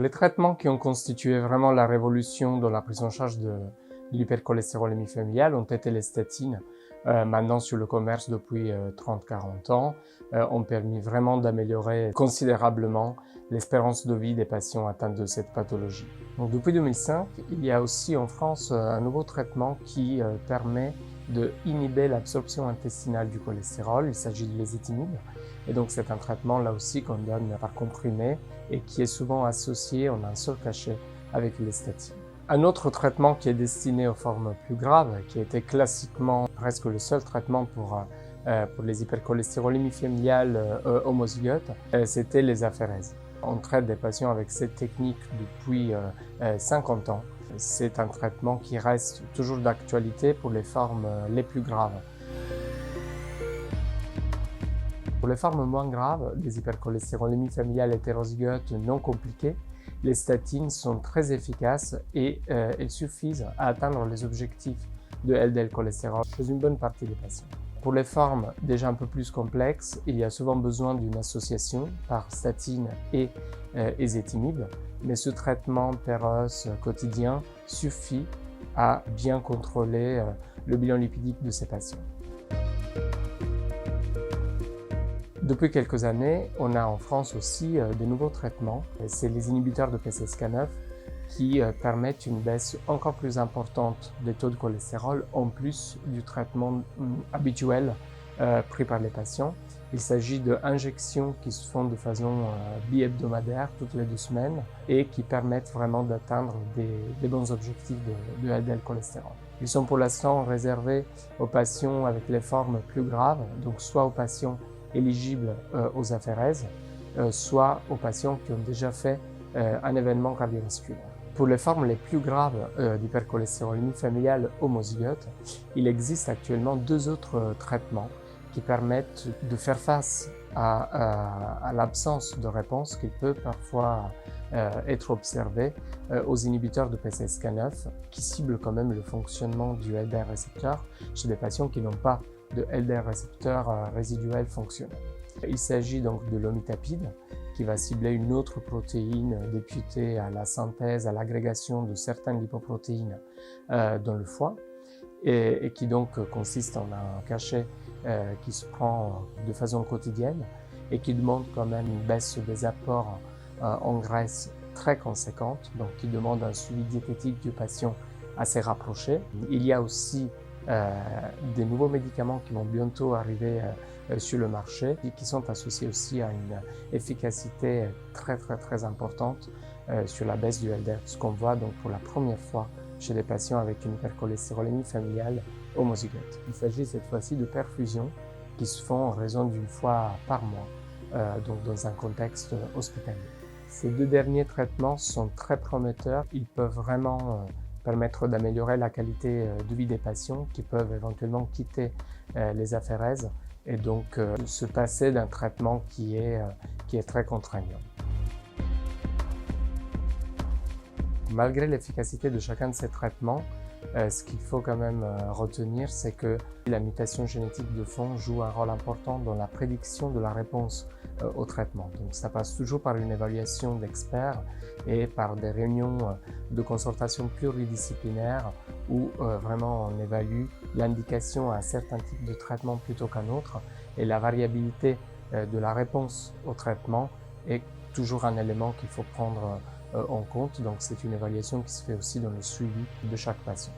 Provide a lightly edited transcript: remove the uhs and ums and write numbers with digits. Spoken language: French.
Les traitements qui ont constitué vraiment la révolution dans la prise en charge de l'hypercholestérolémie familiale ont été les statines. Maintenant sur le commerce depuis 30-40 ans, ont permis vraiment d'améliorer considérablement l'espérance de vie des patients atteints de cette pathologie. Donc, depuis 2005, il y a aussi en France un nouveau traitement qui permet d'inhiber l'absorption intestinale du cholestérol. Il s'agit de l'ézetimibe. Et donc c'est un traitement là aussi qu'on donne par comprimé et qui est souvent associé en un seul cachet avec les statines. Un autre traitement qui est destiné aux formes plus graves, qui a été classiquement presque le seul traitement pour les hypercholestérolémies familiales homozygotes, c'était les aphérèses. On traite des patients avec cette technique depuis 50 ans. C'est un traitement qui reste toujours d'actualité pour les formes les plus graves. Pour les formes moins graves, les hypercholestérolémies familiales hétérozygotes non compliquées, les statines sont très efficaces et elles suffisent à atteindre les objectifs de LDL-cholestérol chez une bonne partie des patients. Pour les formes déjà un peu plus complexes, il y a souvent besoin d'une association par statine et ézetimibe, mais ce traitement PEROS quotidien suffit à bien contrôler le bilan lipidique de ces patients. Depuis quelques années, on a en France aussi de nouveaux traitements. C'est les inhibiteurs de PCSK9 qui permettent une baisse encore plus importante des taux de cholestérol en plus du traitement habituel pris par les patients. Il s'agit d'injections qui se font de façon bi-hebdomadaire, toutes les 2 semaines, et qui permettent vraiment d'atteindre des bons objectifs de LDL-cholestérol. Ils sont pour l'instant réservés aux patients avec les formes plus graves, donc soit aux patients éligibles aux aphérèses, soit aux patients qui ont déjà fait un événement cardiovasculaire. Pour les formes les plus graves d'hypercholestérolémie familiale homozygote, il existe actuellement 2 autres traitements qui permettent de faire face à l'absence de réponse qui peut parfois être observée aux inhibiteurs de PCSK9 qui ciblent quand même le fonctionnement du LDL récepteur chez des patients qui n'ont pas de LDL récepteur résiduel fonctionnel. Il s'agit donc de l'omipatide qui va cibler une autre protéine députée à la synthèse, à l'agrégation de certaines lipoprotéines dans le foie et qui donc consiste en un cachet qui se prend de façon quotidienne et qui demande quand même une baisse des apports en graisse très conséquente, donc qui demande un suivi diététique du patient assez rapproché. Il y a aussi des nouveaux médicaments qui vont bientôt arriver sur le marché et qui sont associés aussi à une efficacité très importante sur la baisse du LDL, ce qu'on voit donc pour la première fois chez les patients avec une hypercholestérolémie familiale homozygote. Il s'agit cette fois-ci de perfusions qui se font en raison d'une fois par mois, donc dans un contexte hospitalier. Ces 2 derniers traitements sont très prometteurs. Ils peuvent vraiment permettre d'améliorer la qualité de vie des patients qui peuvent éventuellement quitter les aphérèses et donc se passer d'un traitement qui est très contraignant. Malgré l'efficacité de chacun de ces traitements, ce qu'il faut quand même retenir, c'est que la mutation génétique de fond joue un rôle important dans la prédiction de la réponse au traitement. Donc ça passe toujours par une évaluation d'experts et par des réunions de consultation pluridisciplinaires où vraiment on évalue l'indication à un certain type de traitement plutôt qu'un autre et la variabilité de la réponse au traitement est toujours un élément qu'il faut prendre en compte. Donc c'est une évaluation qui se fait aussi dans le suivi de chaque patient.